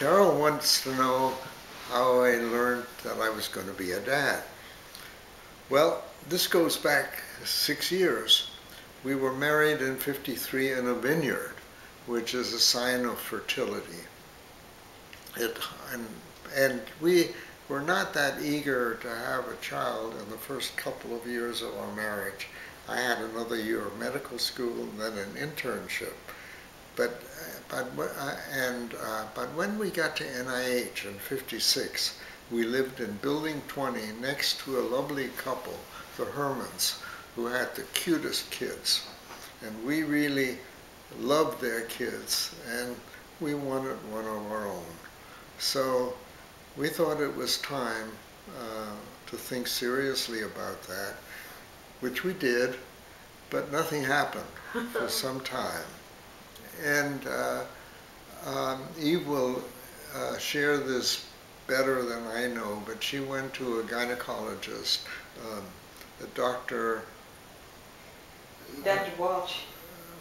Carol wants to know how I learned that I was going to be a dad. Well, this goes back 6 years. We were married in '53 in a vineyard, which is a sign of fertility. And we were not that eager to have a child in the first couple of years of our marriage. I had another year of medical school and then an internship. But when we got to NIH in '56, we lived in Building 20 next to a lovely couple, the Hermans, who had the cutest kids. And we really loved their kids, and we wanted one of our own. So we thought it was time to think seriously about that, which we did, but nothing happened for some time. And Eve will share this better than I know, but she went to a gynecologist, a Dr. Walsh.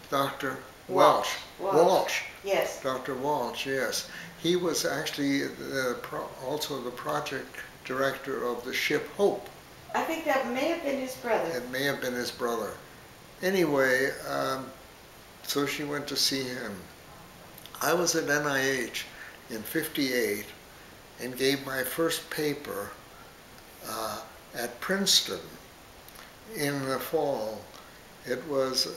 Dr. Welch. Walsh. Yes. Dr. Walsh, yes. He was actually also the project director of the ship Hope. I think that may have been his brother. It may have been his brother. Anyway, so she went to see him. I was at NIH in '58 and gave my first paper at Princeton in the fall. It was,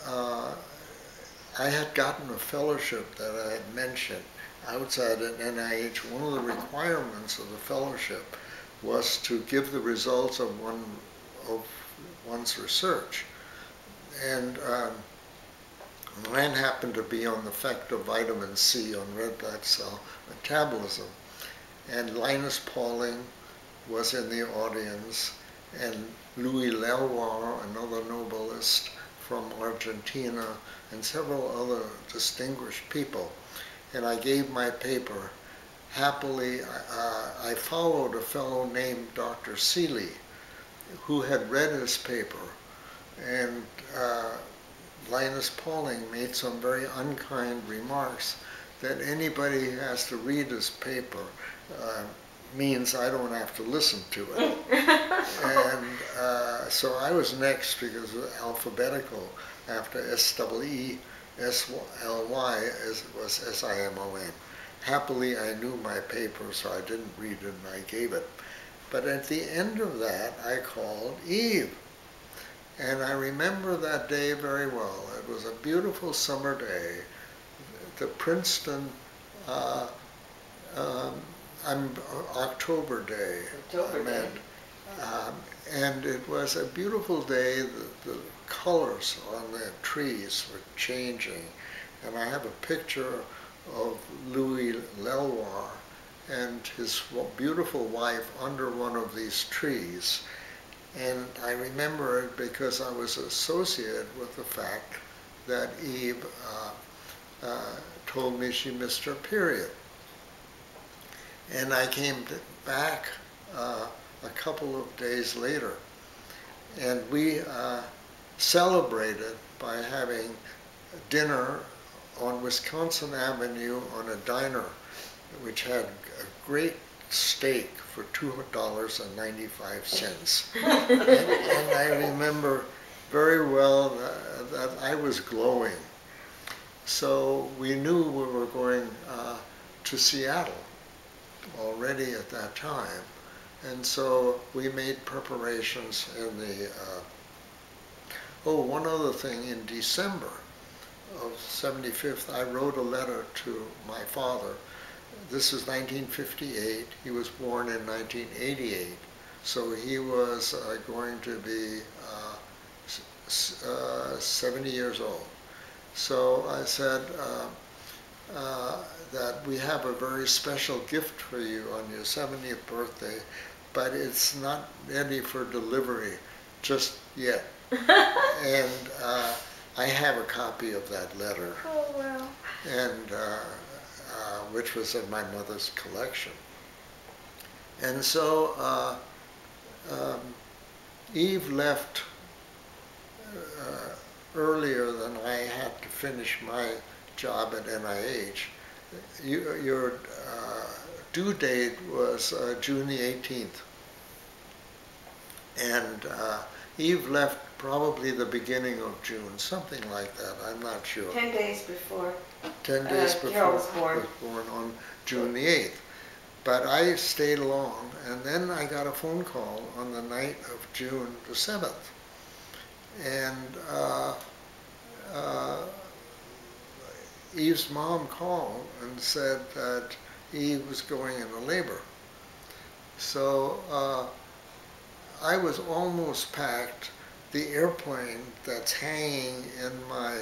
I had gotten a fellowship that I had mentioned outside at NIH. One of the requirements of the fellowship was to give the results of one's research. And mine happened to be on the effect of vitamin C on red blood cell metabolism. And Linus Pauling was in the audience, and Louis Leroy, another Nobelist from Argentina, and several other distinguished people. And I gave my paper. Happily, I followed a fellow named Dr. Seeley, who had read his paper, and Linus Pauling made some very unkind remarks that anybody who has to read his paper means I don't have to listen to it. And so I was next because it was alphabetical after S-E-E-S-L-Y was S-I-M-O-N. Happily, I knew my paper, so I didn't read it and I gave it. But at the end of that, I called Eve. And I remember that day very well. It was a beautiful summer day. The Princeton, October day, and it was a beautiful day. The colors on the trees were changing. And I have a picture of Louis Leroy and his beautiful wife under one of these trees. And I remember it because I was associated with the fact that Eve told me she missed her period. And I came back a couple of days later, and we celebrated by having dinner on Wisconsin Avenue on a diner, which had a great steak for $2.95. and I remember very well that I was glowing. So we knew we were going to Seattle already at that time. And so we made preparations in the, one other thing, in December of '75, I wrote a letter to my father. This is 1958. He was born in 1988. So he was going to be 70 years old. So I said that we have a very special gift for you on your 70th birthday, but it's not ready for delivery just yet. And I have a copy of that letter. Oh, wow. And which was in my mother's collection. And so Eve left earlier than I had to finish my job at NIH. your due date was June the 18th. And Eve left probably the beginning of June, something like that. I'm not sure. 10 days before 10 days Carol before was born. on June the 8th. But I stayed along, and then I got a phone call on the night of June the 7th. And Eve's mom called and said that Eve was going into labor. So I was almost packed. The airplane that's hanging in my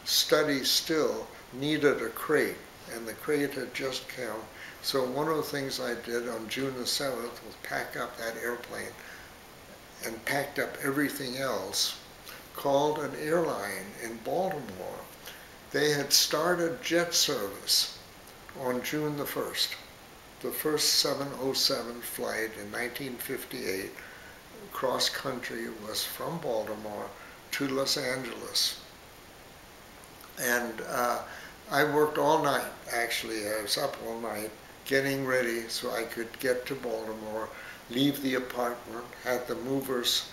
study still needed a crate, and the crate had just come. So one of the things I did on June the 7th was pack up that airplane and packed up everything else, called an airline in Baltimore. They had started jet service on June the 1st. The first 707 flight in 1958 cross country was from Baltimore to Los Angeles. And I worked all night, actually. I was up all night getting ready so I could get to Baltimore, leave the apartment, had the movers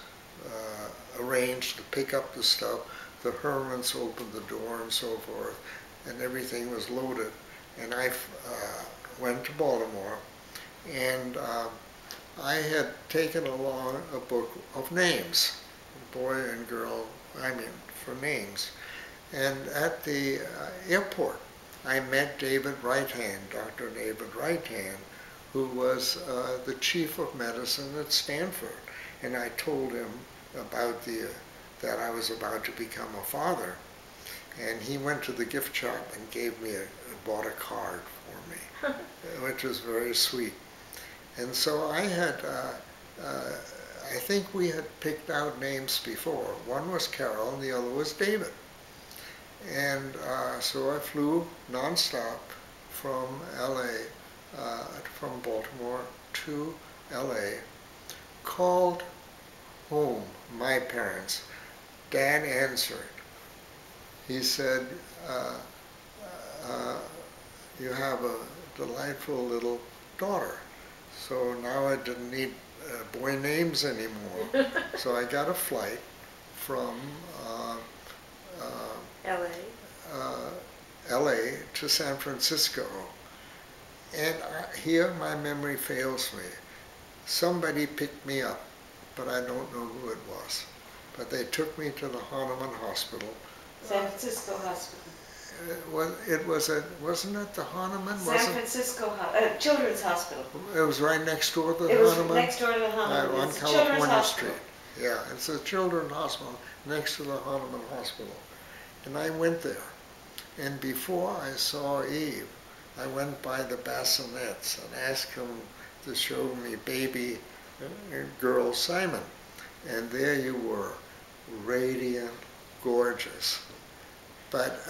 arranged to pick up the stuff. The Hermans opened the door and so forth, and everything was loaded. And I went to Baltimore, and I had taken along a book of names, boy and girl, for names. And at the airport, I met David Righthand, Dr. David Righthand, who was the chief of medicine at Stanford. And I told him about that I was about to become a father. And he went to the gift shop and gave me bought a card for me, which was very sweet. And so I had, I think we had picked out names before. One was Carol and the other was David. And so I flew nonstop from LA, from Baltimore to LA, called home, my parents. Dad answered. He said, you have a delightful little daughter. So now I didn't need boy names anymore. So I got a flight from LA to San Francisco. And here my memory fails me. Somebody picked me up, but I don't know who it was. But they took me to the Hahnemann Hospital. San Francisco Hospital. Wasn't it the Hahnemann? San Francisco Children's Hospital. It was right next door to the It was Hahnemann? next door to the Hahnemann. On It's a California Children's Street. Hospital. Yeah, it's a children's hospital next to the Hahnemann Hospital. And I went there. And before I saw Eve, I went by the bassinets and asked him to show me baby girl Simon. And there you were, radiant, gorgeous. But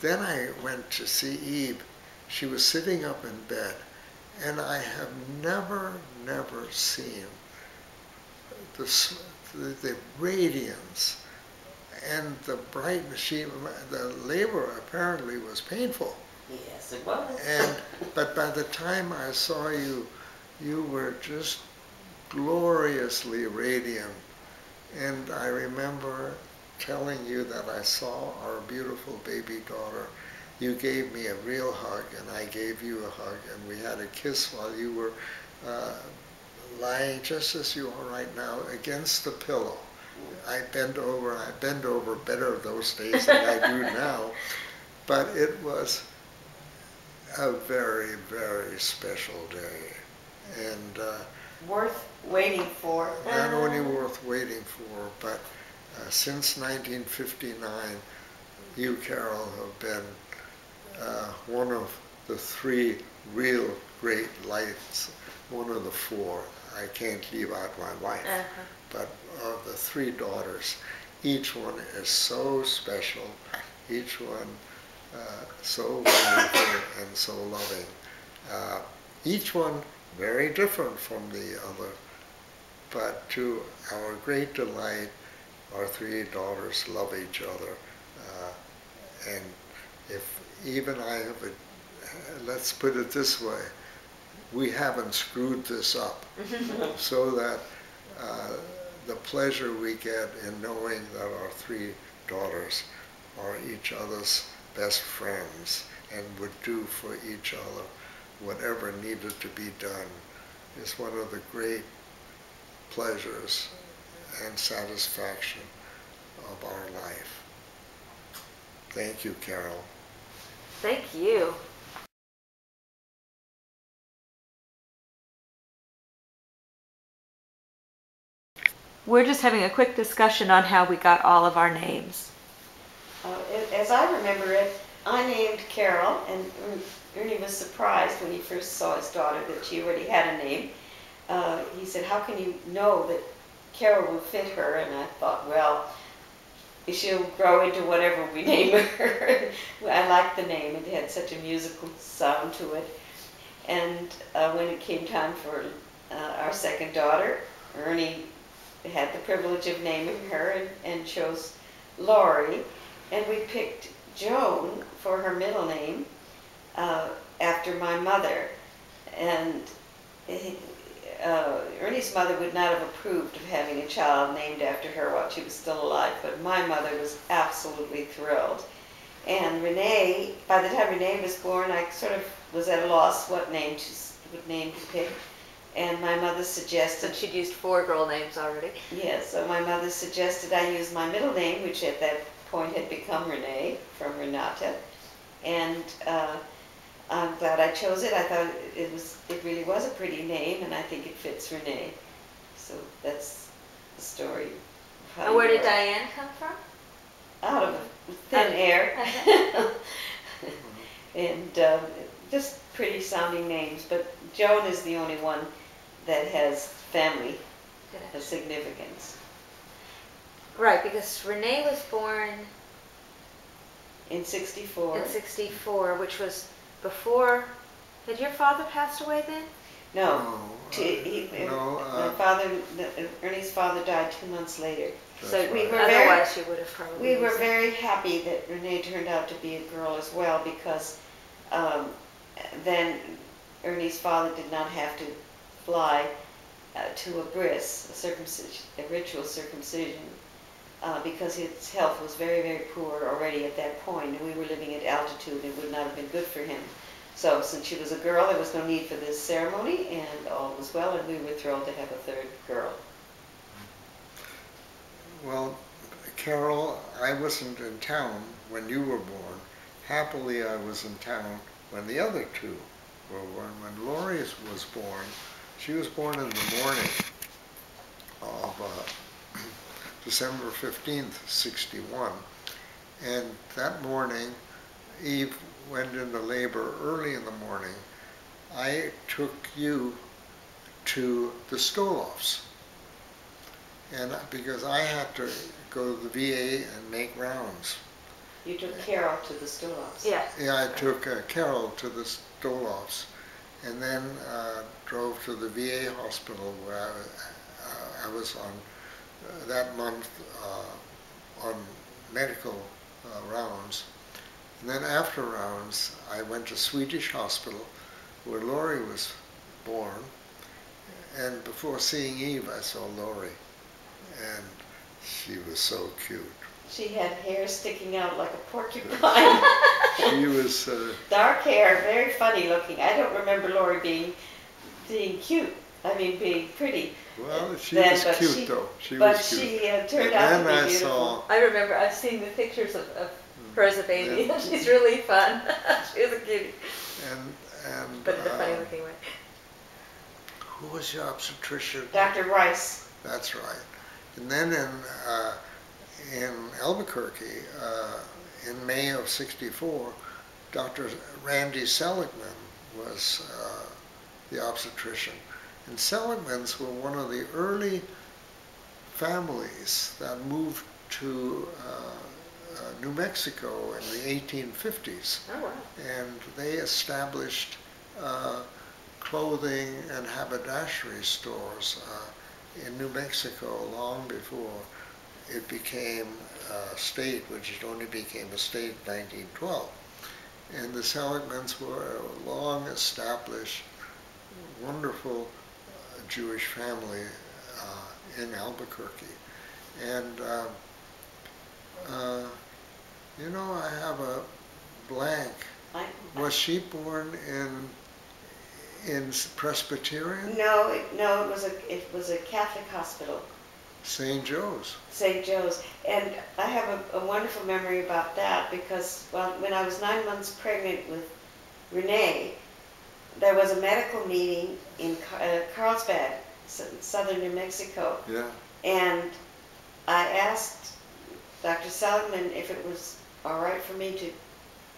then I went to see Eve. She was sitting up in bed, and I have never seen the radiance and the brightness. The labor apparently was painful. Yes, it was. But by the time I saw you, you were just gloriously radiant. And I remember telling you that I saw our beautiful baby daughter. You gave me a real hug, and I gave you a hug, and we had a kiss while you were lying just as you are right now against the pillow. I bend over better those days than I do now, but it was a very, very special day. And worth waiting for. Not only worth waiting for, but since 1959, you, Carol, have been one of the three real great lights, one of the four. I can't leave out my wife, but of the three daughters, each one is so special, each one so wonderful and so loving. Each one very different from the other, but to our great delight, our three daughters love each other, and if even I have let's put it this way, we haven't screwed this up, so that the pleasure we get in knowing that our three daughters are each other's best friends and would do for each other whatever needed to be done is one of the great pleasures and satisfaction of our life. Thank you, Carol. Thank you. We're just having a quick discussion on how we got all of our names. As I remember it, I named Carol, and Ernie was surprised when he first saw his daughter that she already had a name. He said, "How can you know that Carol will fit her?" And I thought, well, she'll grow into whatever we name her. I liked the name. It had such a musical sound to it. And when it came time for our second daughter, Ernie had the privilege of naming her and chose Laurie. And we picked Joan for her middle name after my mother. And Ernie's mother would not have approved of having a child named after her while she was still alive, but my mother was absolutely thrilled. And Renee, by the time Renee was born, I sort of was at a loss what name to pick. And my mother suggested... Since she'd used 4 girl names already. Yes, so my mother suggested I use my middle name, which at that point had become Renee, from Renata. And I'm glad I chose it. I thought it really was a pretty name, and I think it fits Renee. So that's the story. And where did Diane come from? Out of thin air. And just pretty sounding names, but Joan is the only one that has family significance. Right, because Renee was born in 64. In 64, which was before. Had your father passed away then? No. Ernie's father died 2 months later. So we were otherwise you would have probably. We were very happy that Renee turned out to be a girl as well, because then Ernie's father did not have to fly to a bris, a ritual circumcision, because his health was very, very poor already at that point, and we were living at altitude. It would not have been good for him. So since she was a girl, there was no need for this ceremony, and all was well, and we were thrilled to have a third girl. Well, Carol, I wasn't in town when you were born. Happily, I was in town when the other two were born. When Laurie was born, she was born in the morning of December 15th, 61. And that morning, Eve went into labor early in the morning. I took you to the Stoloffs. And because I had to go to the VA and make rounds. You took Carol to the Stoloffs. Yeah. Yeah, I took Carol to the Stoloffs, and then drove to the VA hospital where I was on that month on medical rounds. And then after rounds, I went to Swedish Hospital where Laurie was born. And before seeing Eve, I saw Laurie. And she was so cute. She had hair sticking out like a porcupine. She was... dark hair, very funny looking. I don't remember Laurie being cute. I mean, being pretty. Well, she was cute, though. She but was cute. she turned out to be beautiful. I remember, I've seen the pictures of her as a baby. Yeah. She's really fun. She was a cutie. But in a funny looking way. Who was your obstetrician? Dr. Rice. That's right. And then in Albuquerque, in May of '64, Dr. Randy Seligman was the obstetrician. And Seligmans were one of the early families that moved to New Mexico in the 1850s. Oh, wow. And they established clothing and haberdashery stores in New Mexico long before it became a state, which it only became a state in 1912. And the Seligmans were a long-established, wonderful Jewish family in Albuquerque. And you know, I have a blank. Was she born in Presbyterian? No, no, it was a Catholic hospital. St. Joe's. St. Joe's. And I have a wonderful memory about that because, well, when I was 9 months pregnant with Renee, there was a medical meeting in Carlsbad, southern New Mexico. Yeah. And I asked Dr. Seligman if it was all right for me to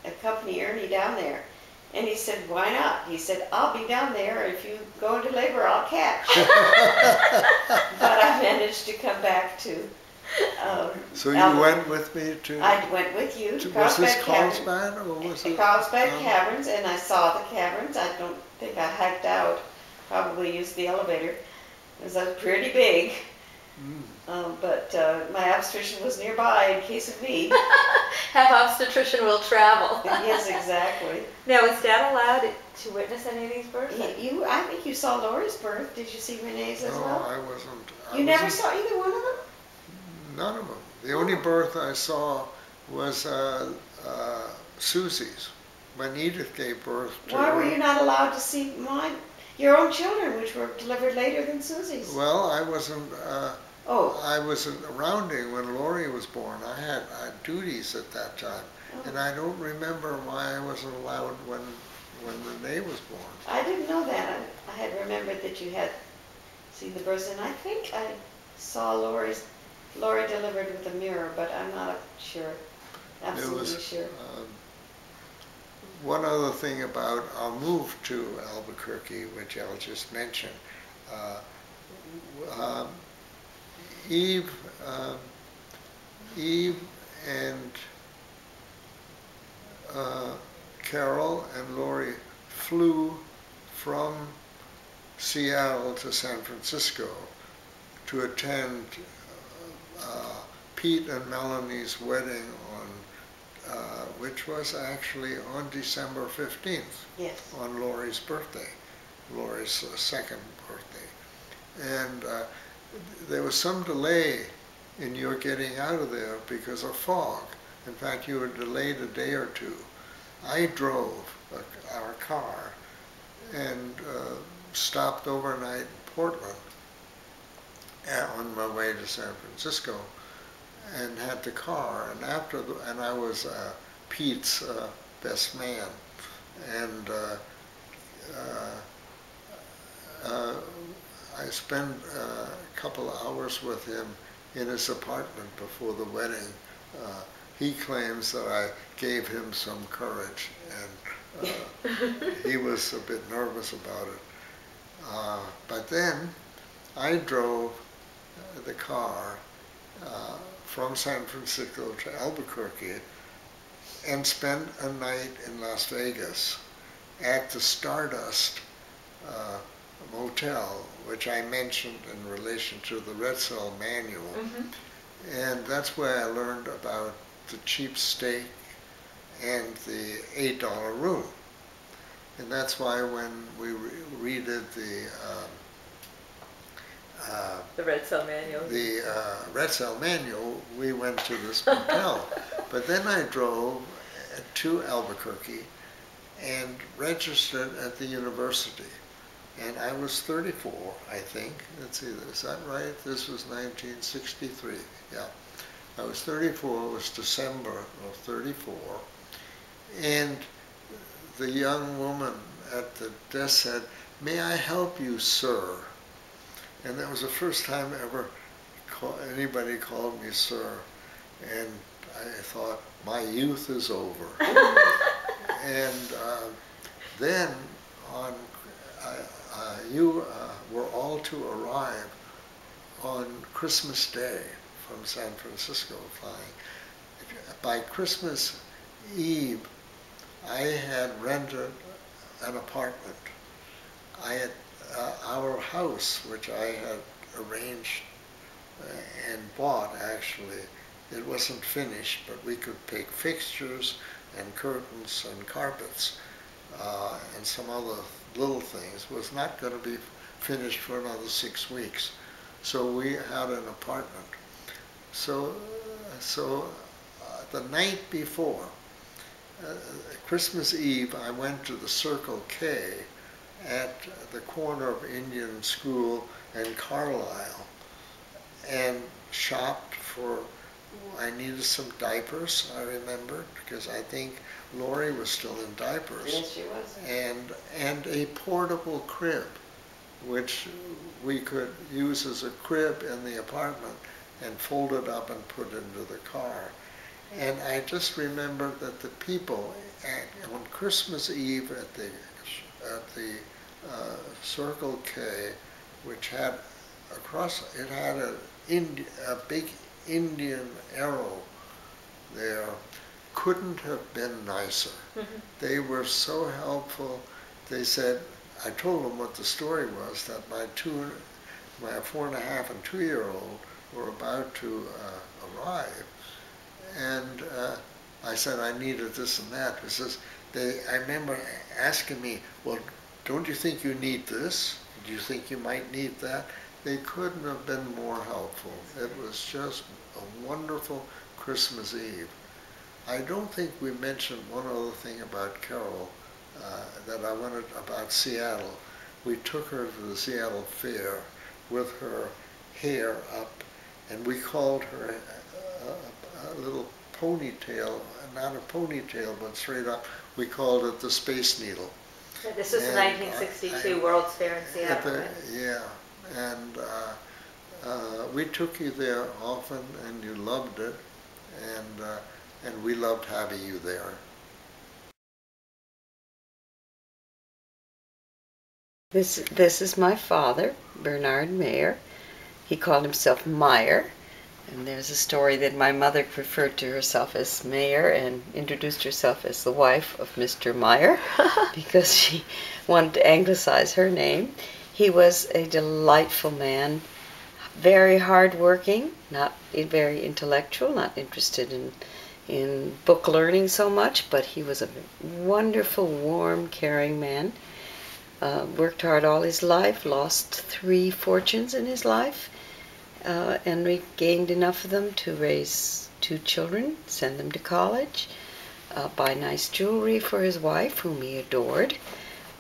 accompany Ernie down there. And he said, why not? He said, I'll be down there. If you go into labor, I'll catch. But I managed to come back to So you went with me to... I went with you to was this Carlsbad Carlsbad or was it... Carlsbad Caverns, and I saw the caverns. I don't think I hiked out. Probably used the elevator. It was pretty big. But my obstetrician was nearby in case of need. Have obstetrician will travel. Yes, exactly. Now, is Dad allowed to witness any of these births? I think you saw Lori's birth. Did you see Renee's as well? No, I wasn't. You never saw either one of them? None of them. The only birth I saw was Susie's, when Edith gave birth to Why her. were you not allowed to see your own children, which were delivered later than Susie's? Well, I wasn't. Oh. I was rounding when Lori was born. I had duties at that time, and I don't remember why I wasn't allowed when Renee was born. I didn't know that. I had remembered that you had seen the births, and I think I saw Lori delivered with a mirror, but I'm not sure. Absolutely sure. One other thing about our move to Albuquerque, which I'll just mention. Eve and Carol and Lori flew from Seattle to San Francisco to attend Pete and Melanie's wedding which was actually on December 15th, yes, on Lori's birthday, Lori's second birthday. And there was some delay in your getting out of there because of fog. In fact, you were delayed a day or two. I drove our car and stopped overnight in Portland on my way to San Francisco, and had the car. And I was Pete's best man, and I spent a couple of hours with him in his apartment before the wedding. He claims that I gave him some courage, and he was a bit nervous about it. But then I drove the car from San Francisco to Albuquerque and spent a night in Las Vegas at the Stardust Motel, which I mentioned in relation to the Red Cell Manual. Mm-hmm. And that's where I learned about the cheap steak and the $8 room. And that's why when we redid the Red Cell Manual. The Red Cell Manual, we went to this motel. But then I drove to Albuquerque and registered at the university. And I was 34, I think. Let's see, is that right? This was 1963, yeah. I was 34, it was December of 34. And the young woman at the desk said, "May I help you, sir?" And that was the first time ever anybody called me sir. And I thought, my youth is over. And then you were all to arrive on Christmas Day from San Francisco flying. By Christmas Eve, I had rented an apartment. I had our house, which I had arranged and bought actually, it wasn't finished, but we could pick fixtures and curtains and carpets and some other little things was not going to be finished for another 6 weeks. So we had an apartment. So the night before, Christmas Eve, I went to the Circle K at the corner of Indian School and Carlisle and shopped for, I needed some diapers, I remember, because I think Lori was still in diapers. Yes, she was. And a portable crib, which we could use as a crib in the apartment and fold it up and put into the car. And I just remember that the people on Christmas Eve at the Circle K, which had it had a big Indian arrow there, couldn't have been nicer. Mm-hmm. They were so helpful. They said, I told them what the story was, that my 4.5 and 2-year-old were about to arrive. And I said I needed this and that. I remember asking me, well, don't you think you need this? Do you think you might need that? They couldn't have been more helpful. It was just a wonderful Christmas Eve. I don't think we mentioned one other thing about Carol that I wanted about Seattle. We took her to the Seattle Fair with her hair up, and we called her a little ponytail, not a ponytail, but straight up. We called it the Space Needle. This was the 1962 World's Fair in Seattle. Right? Yeah, and we took you there often, and you loved it, and we loved having you there. This is my father, Bernard Mayer. He called himself Meyer. And there's a story that my mother referred to herself as Mayer and introduced herself as the wife of Mr. Meyer because she wanted to anglicize her name. He was a delightful man, very hardworking, not very intellectual, not interested in book learning so much, but he was a wonderful, warm, caring man. Worked hard all his life, lost 3 fortunes in his life. And we gained enough of them to raise 2 children, send them to college, buy nice jewelry for his wife, whom he adored,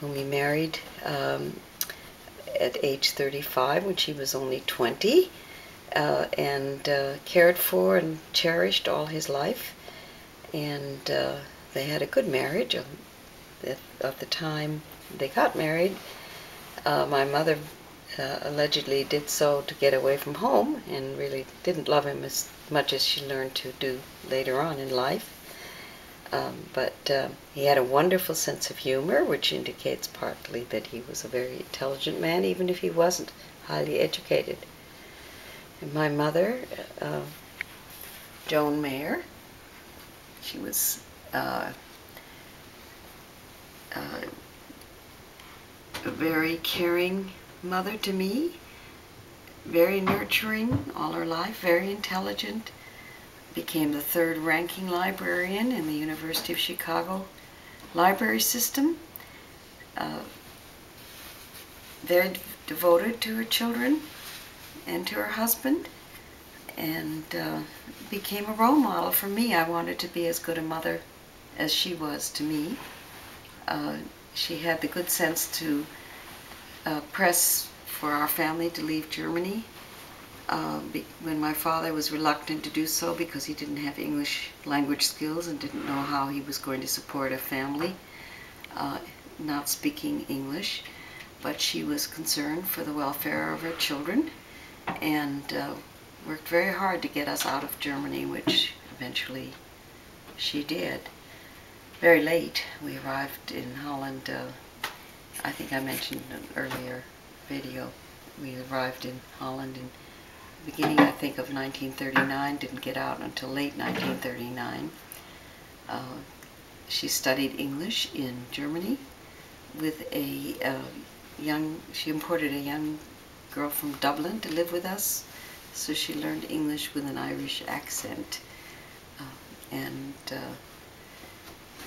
whom he married at age 35 when she was only 20, and cared for and cherished all his life. And they had a good marriage. At the time they got married, my mother allegedly did so to get away from home and really didn't love him as much as she learned to do later on in life. But he had a wonderful sense of humor, which indicates partly that he was a very intelligent man, even if he wasn't highly educated. And my mother, Joan Mayer, she was a very caring mother to me, very nurturing all her life, very intelligent, became the 3rd ranking librarian in the University of Chicago library system, very devoted to her children and to her husband, and became a role model for me. I wanted to be as good a mother as she was to me. She had the good sense to press for our family to leave Germany when my father was reluctant to do so because he didn't have English language skills and didn't know how he was going to support a family not speaking English. But she was concerned for the welfare of her children and worked very hard to get us out of Germany, which eventually she did. Very late. We arrived in Holland, I think I mentioned in an earlier video, we arrived in Holland in the beginning, I think, of 1939, didn't get out until late 1939. She studied English in Germany with she imported a young girl from Dublin to live with us, so she learned English with an Irish accent.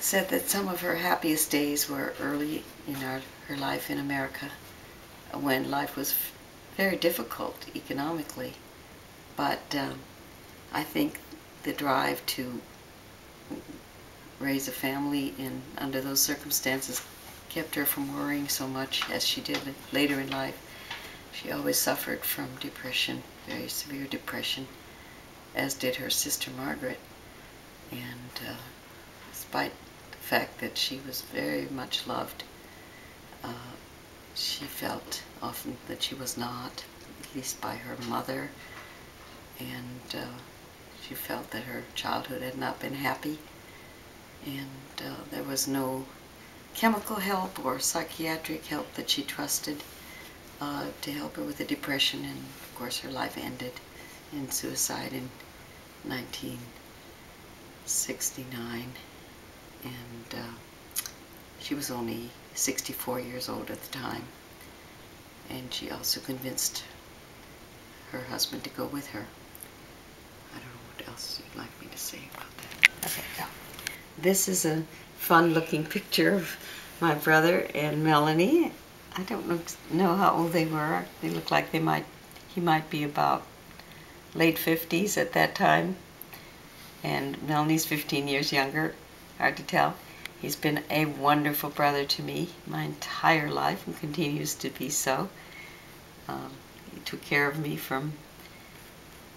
said that some of her happiest days were early in her life in America, when life was very difficult economically. But I think the drive to raise a family under those circumstances kept her from worrying so much as she did later in life. She always suffered from depression, very severe depression, as did her sister Margaret. And despite the fact that she was very much loved, she felt often that she was not, at least by her mother, and she felt that her childhood had not been happy, and there was no chemical help or psychiatric help that she trusted to help her with the depression, and of course her life ended in suicide in 1969, and she was only 64 years old at the time, and she also convinced her husband to go with her. I don't know what else you'd like me to say about that. Okay, go. This is a fun-looking picture of my brother and Melanie. I don't know how old they were. They look like he might be about late 50s at that time, and Melanie's 15 years younger. Hard to tell. He's been a wonderful brother to me my entire life and continues to be so. He took care of me from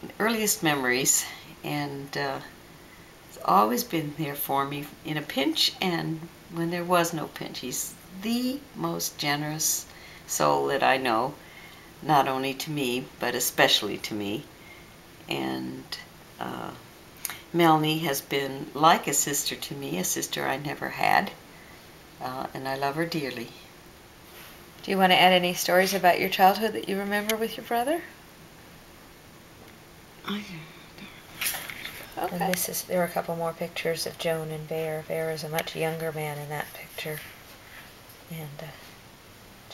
the earliest memories, and he's always been there for me in a pinch and when there was no pinch. He's the most generous soul that I know, not only to me, but especially to me. And Melanie has been like a sister to me, a sister I never had, and I love her dearly. Do you want to add any stories about your childhood that you remember with your brother? Okay. And there are a couple more pictures of Joan and Bear. Bear is a much younger man in that picture, and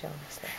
Joan is there.